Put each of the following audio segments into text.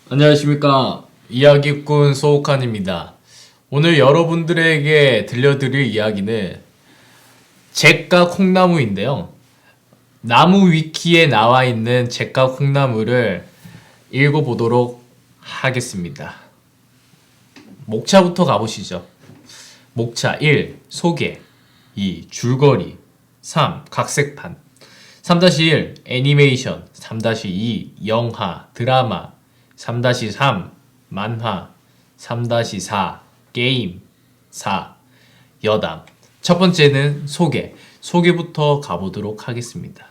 안녕하십니까. 이야기꾼 소욱한입니다. 오늘 여러분들에게 들려드릴 이야기는 잭과 콩나무인데요. 나무 위키에 나와 있는 잭과 콩나무를 읽어보도록 하겠습니다. 목차부터 가보시죠. 목차 1. 소개 2. 줄거리 3. 각색판 3-1. 애니메이션 3-2. 영화, 드라마 3-3. 만화 3-4. 게임 4. 여담 첫 번째는 소개부터 가보도록 하겠습니다.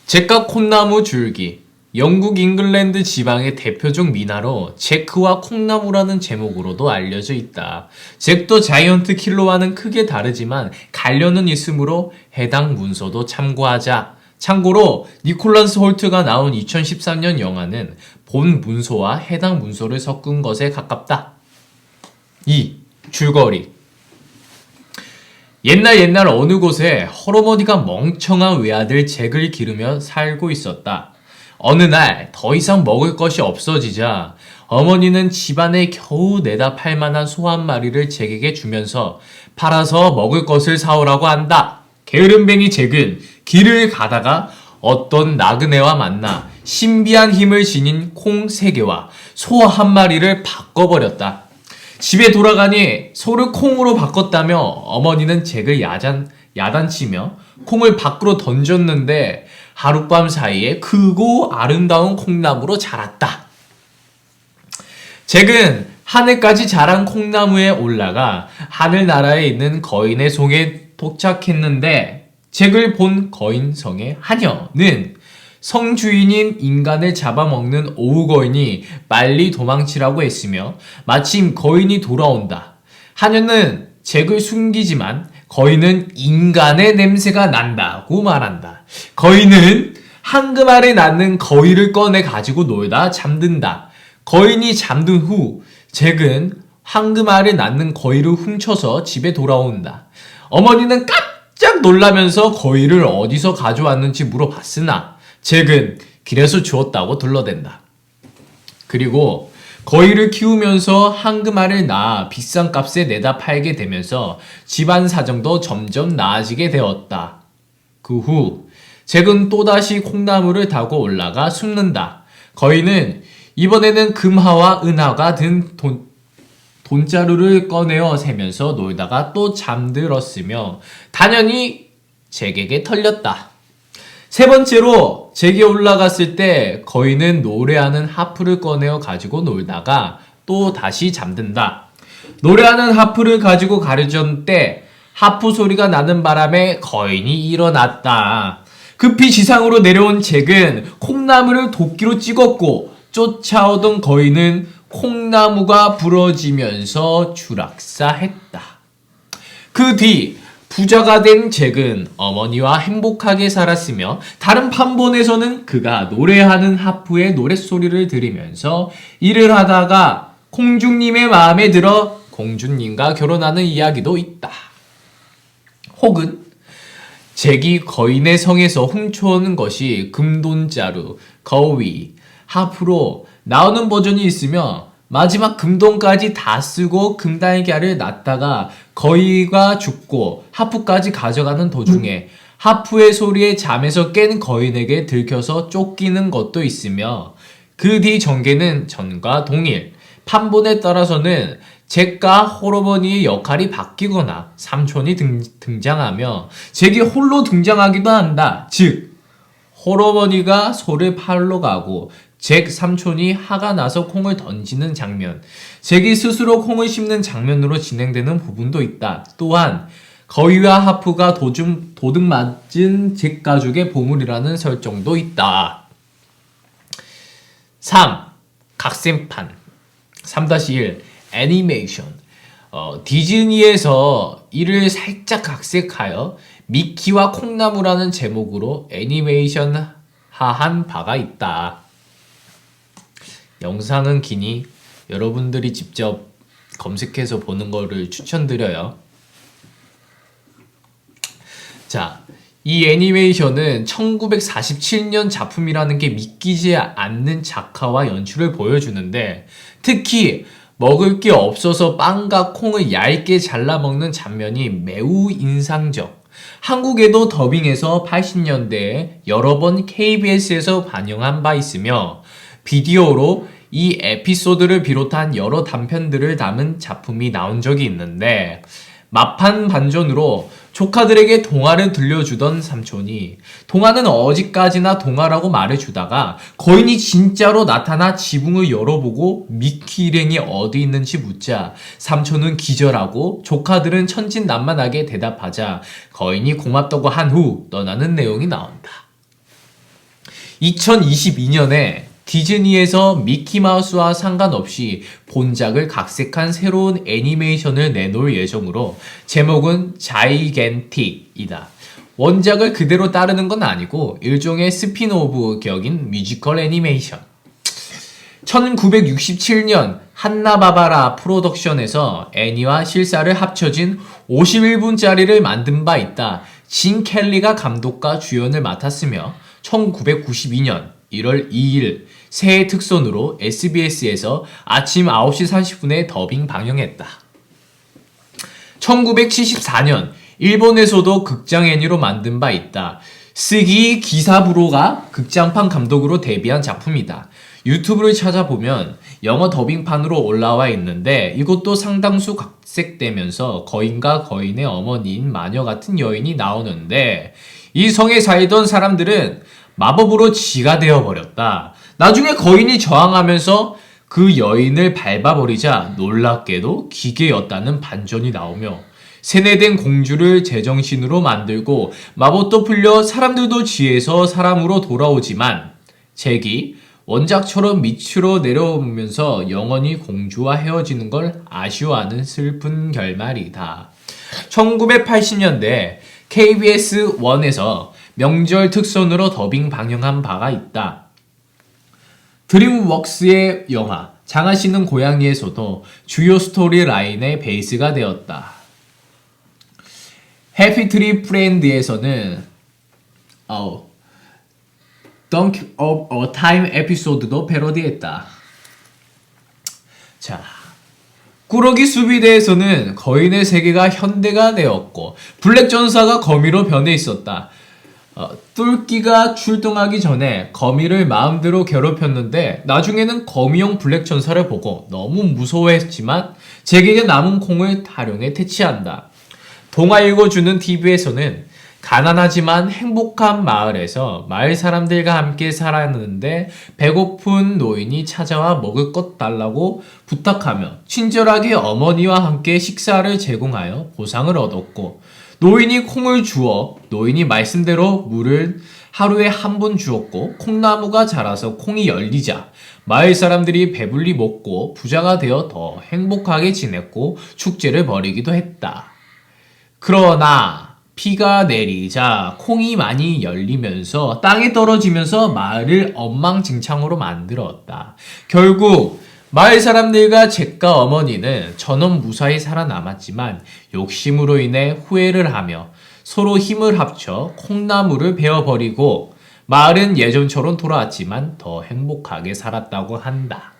잭과 콩나무 줄기 영국 잉글랜드 지방의 대표적 민화로 잭크와 콩나무라는 제목으로도 알려져 있다. 잭도 자이언트 킬러와는 크게 다르지만 관련은 있으므로 해당 문서도 참고하자. 참고로 니콜라스 홀트가 나온 2013년 영화는 본 문서와 해당 문서를 섞은 것에 가깝다. 2. 줄거리 옛날 어느 곳에 헐어머니가 멍청한 외아들 잭을 기르며 살고 있었다. 어느 날 더 이상 먹을 것이 없어지자 어머니는 집안에 겨우 내다 팔 만한 소 한 마리를 잭에게 주면서 팔아서 먹을 것을 사오라고 한다. 게으름뱅이 잭은 길을 가다가 어떤 나그네와 만나 신비한 힘을 지닌 콩 3개와 소 한 마리를 바꿔버렸다. 집에 돌아가니 소를 콩으로 바꿨다며 어머니는 잭을 야단치며 콩을 밖으로 던졌는데 하룻밤 사이에 크고 아름다운 콩나무로 자랐다. 잭은 하늘까지 자란 콩나무에 올라가 하늘나라에 있는 거인의 성에 도착했는데 잭을 본 거인성의 하녀는 성주인인 인간을 잡아먹는 오우거인이 빨리 도망치라고 했으며 마침 거인이 돌아온다. 하녀는 잭을 숨기지만 거인은 인간의 냄새가 난다고 말한다. 거인은 황금알에 낳는 거위를 꺼내 가지고 놀다 잠든다. 거인이 잠든 후 잭은 황금알에 낳는 거위를 훔쳐서 집에 돌아온다. 어머니는 깜짝 놀라면서 거위를 어디서 가져왔는지 물어봤으나 잭은 길에서 주웠다고 둘러댄다. 그리고 거위를 키우면서 황금알을 낳아 비싼 값에 내다 팔게 되면서 집안 사정도 점점 나아지게 되었다. 그 후 잭은 또다시 콩나무를 타고 올라가 숨는다. 거인은 이번에는 금화와 은화가 든 돈자루를 꺼내어 세면서 놀다가 또 잠들었으며 당연히 잭에게 털렸다. 세 번째로 잭이 올라갔을 때 거인은 노래하는 하프를 꺼내어 가지고 놀다가 또 다시 잠든다. 노래하는 하프를 가지고 가려던 때 하프 소리가 나는 바람에 거인이 일어났다. 급히 지상으로 내려온 잭은 콩나무를 도끼로 찍었고 쫓아오던 거인은 콩나무가 부러지면서 추락사했다. 그 뒤 부자가 된 잭은 어머니와 행복하게 살았으며 다른 판본에서는 그가 노래하는 하프의 노랫소리를 들으면서 일을 하다가 공주님의 마음에 들어 공주님과 결혼하는 이야기도 있다. 혹은 잭이 거인의 성에서 훔쳐오는 것이 금돈자루, 거위, 하프로 나오는 버전이 있으며 마지막 금돈까지 다 쓰고 금달걀을 낳다가 거위가 죽고 하프까지 가져가는 도중에 하프의 소리에 잠에서 깬 거인에게 들켜서 쫓기는 것도 있으며 그 뒤 전개는 전과 동일. 판본에 따라서는 잭과 홀어머니의 역할이 바뀌거나 삼촌이 등장하며 잭이 홀로 등장하기도 한다. 즉 홀어머니가 소를 팔러 가고 잭 삼촌이 화가 나서 콩을 던지는 장면, 잭이 스스로 콩을 씹는 장면으로 진행되는 부분도 있다. 또한 거위와 하프가 도둑맞은 잭 가족의 보물이라는 설정도 있다. 3. 각색판 3-1 애니메이션 디즈니에서 이를 살짝 각색하여 미키와 콩나무라는 제목으로 애니메이션화한 바가 있다. 영상은 기니 여러분들이 직접 검색해서 보는 거를 추천드려요. 자, 이 애니메이션은 1947년 작품이라는 게 믿기지 않는 작화와 연출을 보여주는데 특히 먹을 게 없어서 빵과 콩을 얇게 잘라 먹는 장면이 매우 인상적. 한국에도 더빙해서 80년대에 여러 번 KBS에서 반영한 바 있으며 비디오로 이 에피소드를 비롯한 여러 단편들을 담은 작품이 나온 적이 있는데 마판 반전으로 조카들에게 동화를 들려주던 삼촌이 동화는 어디까지나 동화라고 말해주다가 거인이 진짜로 나타나 지붕을 열어보고 미키 일행이 어디 있는지 묻자 삼촌은 기절하고 조카들은 천진난만하게 대답하자 거인이 고맙다고 한 후 떠나는 내용이 나온다. 2022년에 디즈니에서 미키마우스와 상관없이 본작을 각색한 새로운 애니메이션을 내놓을 예정으로 제목은 자이겐틱이다. 원작을 그대로 따르는 건 아니고 일종의 스핀오프 격인 뮤지컬 애니메이션. 1967년 한나바바라 프로덕션에서 애니와 실사를 합쳐진 51분짜리를 만든 바 있다. 진 켈리가 감독과 주연을 맡았으며 1992년 1월 2일 새해 특선으로 SBS에서 아침 9시 30분에 더빙 방영했다. 1974년 일본에서도 극장 애니로 만든 바 있다. 스기 기사부로가 극장판 감독으로 데뷔한 작품이다. 유튜브를 찾아보면 영어 더빙판으로 올라와 있는데 이것도 상당수 각색되면서 거인과 거인의 어머니인 마녀 같은 여인이 나오는데 이 성에 살던 사람들은 마법으로 쥐가 되어버렸다. 나중에 거인이 저항하면서 그 여인을 밟아버리자 놀랍게도 기계였다는 반전이 나오며 세뇌된 공주를 제정신으로 만들고 마법도 풀려 사람들도 쥐에서 사람으로 돌아오지만 잭이 원작처럼 밑으로 내려오면서 영원히 공주와 헤어지는 걸 아쉬워하는 슬픈 결말이다. 1980년대 KBS 1에서 명절 특선으로 더빙 방영한 바가 있다. 드림웍스의 영화 장하시는 고양이에서도 주요 스토리 라인의 베이스가 되었다. 해피트리 프렌드에서는 Dunk of a Time 에피소드도 패러디했다. 자, 꾸러기 수비대에서는 거인의 세계가 현대가 되었고 블랙 전사가 거미로 변해 있었다. 뚫기가 출동하기 전에 거미를 마음대로 괴롭혔는데 나중에는 거미용 블랙 전사를 보고 너무 무서워했지만 제게게 남은 콩을 타령해 퇴치한다. 동화 읽어주는 TV에서는 가난하지만 행복한 마을에서 마을 사람들과 함께 살았는데 배고픈 노인이 찾아와 먹을 것 달라고 부탁하며 친절하게 어머니와 함께 식사를 제공하여 보상을 얻었고 노인이 콩을 주어 노인이 말씀대로 물을 하루에 한 번 주었고 콩나무가 자라서 콩이 열리자 마을 사람들이 배불리 먹고 부자가 되어 더 행복하게 지냈고 축제를 벌이기도 했다. 그러나 비가 내리자 콩이 많이 열리면서 땅에 떨어지면서 마을을 엉망진창으로 만들었다. 결국 마을 사람들과 잭과 어머니는 전원 무사히 살아남았지만 욕심으로 인해 후회를 하며 서로 힘을 합쳐 콩나무를 베어버리고 마을은 예전처럼 돌아왔지만 더 행복하게 살았다고 한다.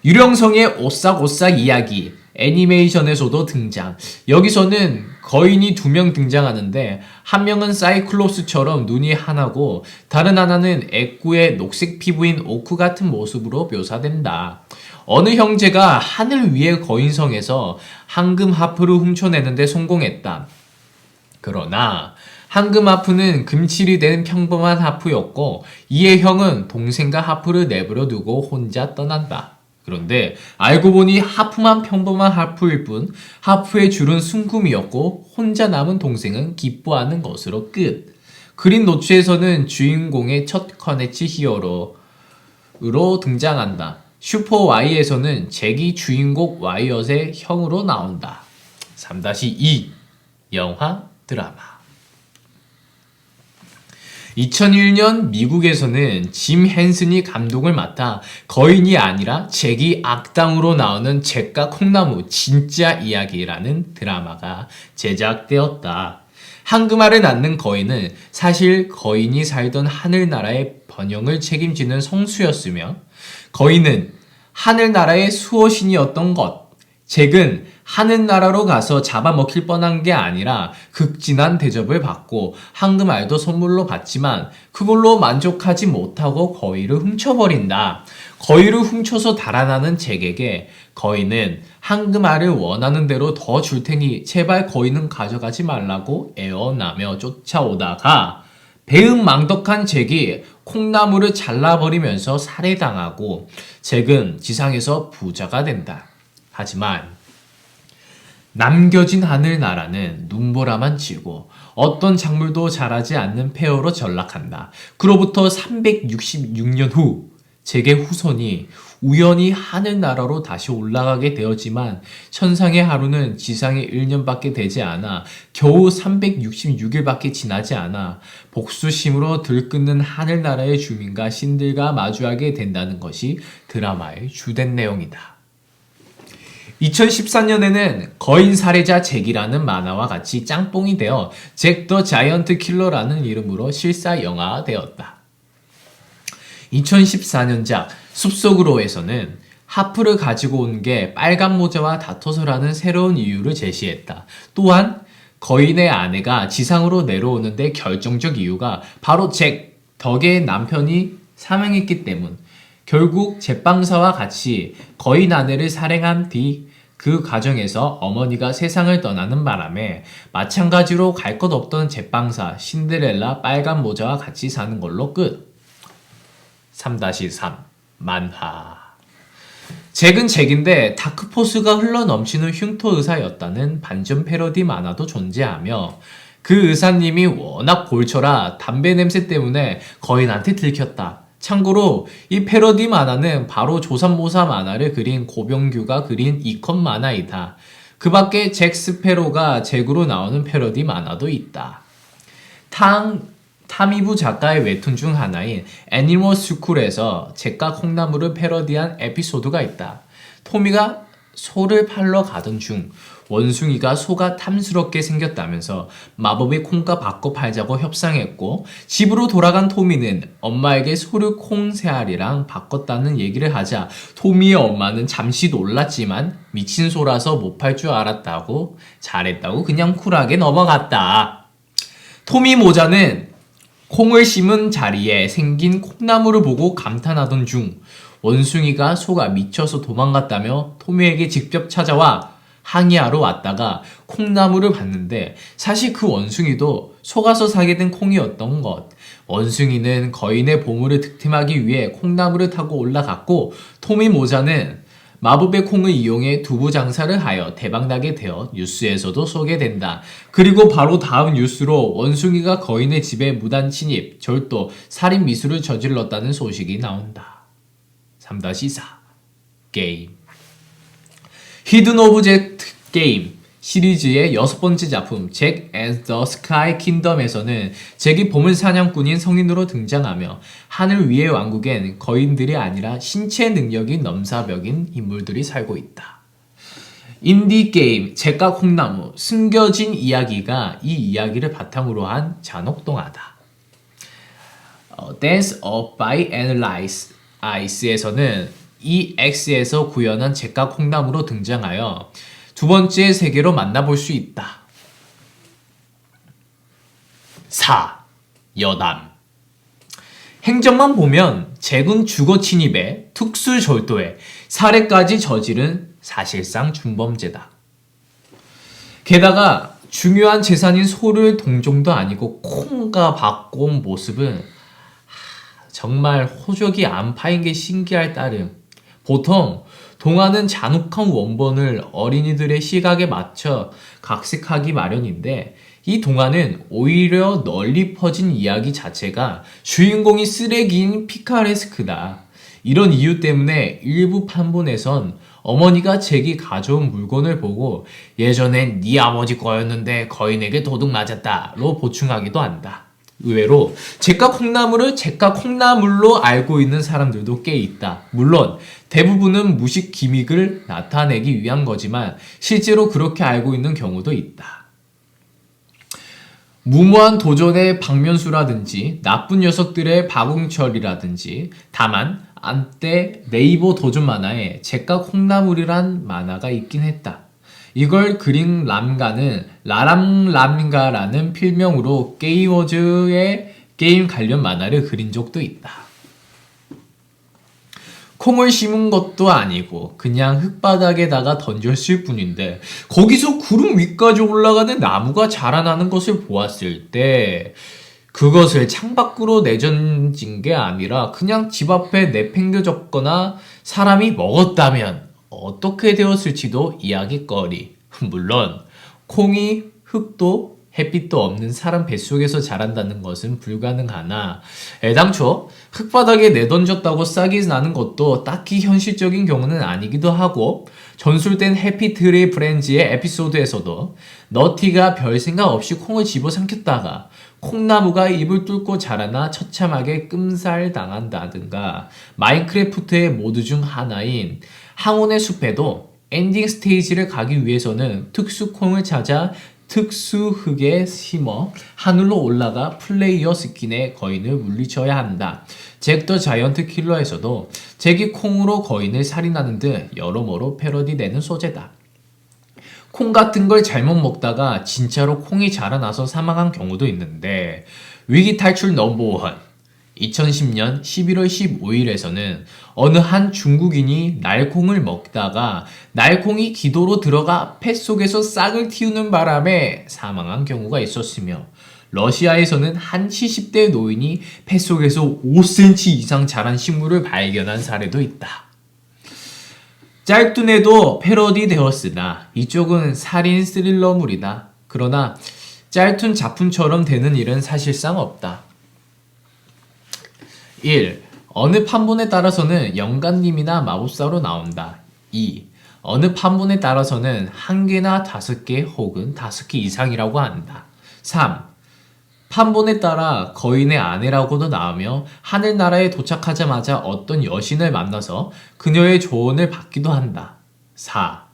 유령성의 오싹오싹 이야기 애니메이션에서도 등장. 여기서는 거인이 2명 등장하는데 한 명은 사이클롭스처럼 눈이 하나고 다른 하나는 애꾸의 녹색 피부인 오크 같은 모습으로 묘사된다. 어느 형제가 하늘 위의 거인성에서 황금 하프를 훔쳐내는데 성공했다. 그러나 황금 하프는 금칠이 된 평범한 하프였고 이에 형은 동생과 하프를 내버려 두고 혼자 떠난다. 그런데 알고 보니 하프만 평범한 하프일 뿐 하프의 줄은 순금이었고 혼자 남은 동생은 기뻐하는 것으로 끝. 그린 노츠에서는 주인공의 첫 커넥트 히어로로 등장한다. 슈퍼 Y에서는 잭이 주인공 와이엇의 형으로 나온다. 3-2 영화 드라마 2001년 미국에서는 짐 헨슨이 감독을 맡아 거인이 아니라 잭이 악당으로 나오는 잭과 콩나무 진짜 이야기라는 드라마가 제작되었다. 한금알을 낳는 거인은 사실 거인이 살던 하늘나라의 번영을 책임지는 성수였으며 거인은 하늘나라의 수호신이었던 것. 잭은 하늘나라로 가서 잡아먹힐 뻔한 게 아니라 극진한 대접을 받고 황금알도 선물로 받지만 그걸로 만족하지 못하고 거위를 훔쳐버린다. 거위를 훔쳐서 달아나는 잭에게 거인은 황금알을 원하는 대로 더 줄 테니 제발 거인은 가져가지 말라고 애원하며 쫓아오다가 배은망덕한 잭이 콩나물을 잘라버리면서 살해당하고 잭은 지상에서 부자가 된다. 하지만 남겨진 하늘나라는 눈보라만 치고 어떤 작물도 자라지 않는 폐허로 전락한다. 그로부터 366년 후 잭의 후손이 우연히 하늘나라로 다시 올라가게 되었지만 천상의 하루는 지상의 1년밖에 되지 않아 겨우 366일밖에 지나지 않아 복수심으로 들끓는 하늘나라의 주민과 신들과 마주하게 된다는 것이 드라마의 주된 내용이다. 2014년에는 거인 살해자 잭이라는 만화와 같이 짱뽕이 되어 잭 더 자이언트 킬러라는 이름으로 실사 영화화되었다. 2014년작 숲속으로에서는 하프를 가지고 온 게 빨간 모자와 다퉈서라는 새로운 이유를 제시했다. 또한 거인의 아내가 지상으로 내려오는데 결정적 이유가 바로 잭 덕의 남편이 사망했기 때문. 결국 제빵사와 같이 거인 아내를 살해한 뒤 그 과정에서 어머니가 세상을 떠나는 바람에 마찬가지로 갈 것 없던 제빵사 신데렐라 빨간 모자와 같이 사는 걸로 끝. 3-3 만화. 잭은 잭인데 다크포스가 흘러넘치는 흉터 의사였다는 반전 패러디 만화도 존재하며 그 의사님이 워낙 골쳐라 담배 냄새 때문에 거인한테 들켰다. 참고로 이 패러디 만화는 바로 조삼모사 만화를 그린 고병규가 그린 2컷 만화이다. 그 밖에 잭 스페로가 잭으로 나오는 패러디 만화도 있다. 타미부 작가의 웹툰 중 하나인 애니멀 스쿨에서 잭과 콩나물을 패러디한 에피소드가 있다. 토미가 소를 팔러 가던 중 원숭이가 소가 탐스럽게 생겼다면서 마법의 콩과 바꿔 팔자고 협상했고 집으로 돌아간 토미는 엄마에게 소를 콩 새알이랑 바꿨다는 얘기를 하자 토미의 엄마는 잠시 놀랐지만 미친 소라서 못 팔 줄 알았다고 잘했다고 그냥 쿨하게 넘어갔다. 토미 모자는 콩을 심은 자리에 생긴 콩나물을 보고 감탄하던 중 원숭이가 소가 미쳐서 도망갔다며 토미에게 직접 찾아와 항의하러 왔다가 콩나물을 봤는데 사실 그 원숭이도 속아서 사게 된 콩이었던 것. 원숭이는 거인의 보물을 득템하기 위해 콩나물을 타고 올라갔고 토미 모자는 마법의 콩을 이용해 두부 장사를 하여 대박나게 되어 뉴스에서도 소개된다. 그리고 바로 다음 뉴스로 원숭이가 거인의 집에 무단 침입, 절도, 살인 미수를 저질렀다는 소식이 나온다. 3-4 게임. 히든 오브젝트 게임 시리즈의 6번째 작품 잭 앤 더 스카이 킹덤에서는 잭이 보물 사냥꾼인 성인으로 등장하며 하늘 위의 왕국엔 거인들이 아니라 신체 능력이 넘사벽인 인물들이 살고 있다. 인디 게임 잭과 콩나무 숨겨진 이야기가 이 이야기를 바탕으로 한 잔혹동화다. Dance of by and Ice에서는 EX에서 구현한 잭과 콩나무로 등장하여 두 번째 세계로 만나볼 수 있다. 4. 여담. 행정만 보면 잭은 주거 침입에 특수 절도에 살해까지 저지른 사실상 중범죄다. 게다가 중요한 재산인 소를 동정도 아니고 콩과 바꿔온 모습은 정말 호적이 안 파인 게 신기할 따름. 보통 동화는 잔혹한 원본을 어린이들의 시각에 맞춰 각색하기 마련인데 이 동화는 오히려 널리 퍼진 이야기 자체가 주인공이 쓰레기인 피카레스크다. 이런 이유 때문에 일부 판본에선 어머니가 잭이 가져온 물건을 보고 예전엔 네 아버지 거였는데 거인에게 도둑 맞았다로 보충하기도 한다. 의외로 잭과 콩나물을 잭과 콩나물로 알고 있는 사람들도 꽤 있다. 물론 대부분은 무식 기믹을 나타내기 위한 거지만 실제로 그렇게 알고 있는 경우도 있다. 무모한 도전의 박면수라든지 나쁜 녀석들의 박웅철이라든지 다만 한때 네이버 도전 만화에 잭과 콩나물이란 만화가 있긴 했다. 이걸 그린 람가는 라람람가라는 필명으로 게이머즈의 게임 관련 만화를 그린 적도 있다. 콩을 심은 것도 아니고 그냥 흙바닥에다가 던졌을 뿐인데 거기서 구름 위까지 올라가는 나무가 자라나는 것을 보았을 때 그것을 창밖으로 내던진 게 아니라 그냥 집 앞에 내팽겨졌거나 사람이 먹었다면 어떻게 되었을지도 이야기거리. 물론 콩이 흙도 햇빛도 없는 사람 뱃속에서 자란다는 것은 불가능하나 애당초 흙바닥에 내던졌다고 싹이 나는 것도 딱히 현실적인 경우는 아니기도 하고 전술된 해피트리 프렌즈의 에피소드에서도 너티가 별 생각 없이 콩을 집어삼켰다가 콩나무가 입을 뚫고 자라나 처참하게 끔살당한다든가 마인크래프트의 모드 중 하나인 항온의 숲에도 엔딩 스테이지를 가기 위해서는 특수콩을 찾아 특수 흙에 심어 하늘로 올라가 플레이어 스킨의 거인을 물리쳐야 한다. 잭 더 자이언트 킬러에서도 잭이 콩으로 거인을 살인하는 등 여러모로 패러디되는 소재다. 콩 같은 걸 잘못 먹다가 진짜로 콩이 자라나서 사망한 경우도 있는데 위기 탈출 넘버원 2010년 11월 15일에서는 어느 한 중국인이 날콩을 먹다가 날콩이 기도로 들어가 뱃속에서 싹을 틔우는 바람에 사망한 경우가 있었으며 러시아에서는 한 70대 노인이 뱃속에서 5cm 이상 자란 식물을 발견한 사례도 있다. 짤툰에도 패러디 되었으나 이쪽은 살인 스릴러물이다. 그러나 짤툰 작품처럼 되는 일은 사실상 없다. 1. 어느 판본에 따라서는 영감님이나 마법사로 나온다. 2. 어느 판본에 따라서는 1개나 5개 혹은 5개 이상이라고 한다. 3. 판본에 따라 거인의 아내라고도 나오며 하늘나라에 도착하자마자 어떤 여신을 만나서 그녀의 조언을 받기도 한다. 4.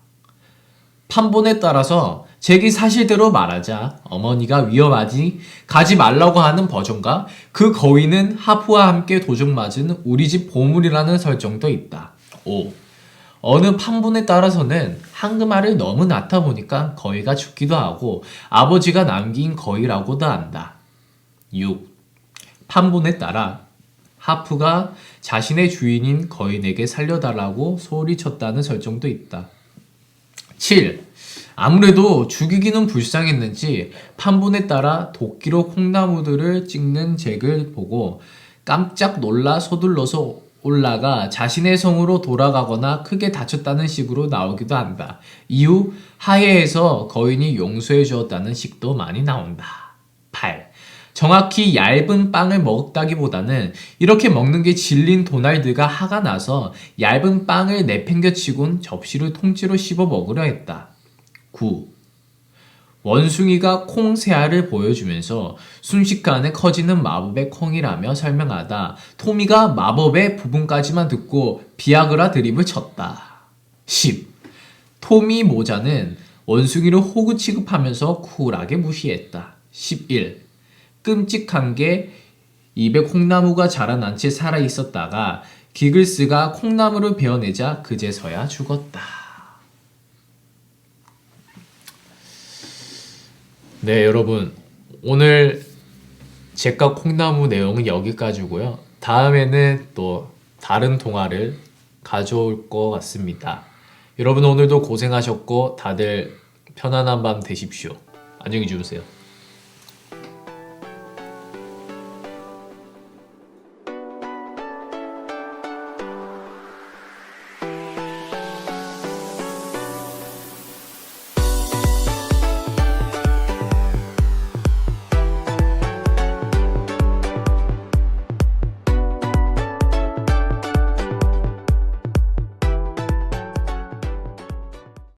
판본에 따라서 잭이 사실대로 말하자 어머니가 위험하지 가지 말라고 하는 버전과 그 거인은 하프와 함께 도둑맞은 우리 집 보물이라는 설정도 있다. 5. 어느 판본에 따라서는 한금알을 너무 낳다 보니까 거위가 죽기도 하고 아버지가 남긴 거위라고도 한다. 6. 판본에 따라 하프가 자신의 주인인 거인에게 살려달라고 소리쳤다는 설정도 있다. 7. 아무래도 죽이기는 불쌍했는지 판본에 따라 도끼로 콩나무들을 찍는 잭을 보고 깜짝 놀라 서둘러서 올라가 자신의 성으로 돌아가거나 크게 다쳤다는 식으로 나오기도 한다. 이후 하해에서 거인이 용서해 주었다는 식도 많이 나온다. 8. 정확히 얇은 빵을 먹다기보다는 이렇게 먹는 게 질린 도날드가 화가 나서 얇은 빵을 내팽겨치곤 접시를 통째로 씹어 먹으려 했다. 9. 원숭이가 콩 새알을 보여주면서 순식간에 커지는 마법의 콩이라며 설명하다 토미가 마법의 부분까지만 듣고 비아그라 드립을 쳤다. 10. 토미 모자는 원숭이를 호구 취급하면서 쿨하게 무시했다. 11. 끔찍한 게 입에 콩나무가 자라난 채 살아있었다가 기글스가 콩나무를 베어내자 그제서야 죽었다. 네, 여러분. 오늘 잭과 콩나무 내용은 여기까지고요. 다음에는 또 다른 동화를 가져올 것 같습니다. 여러분 오늘도 고생하셨고 다들 편안한 밤 되십시오. 안녕히 주무세요.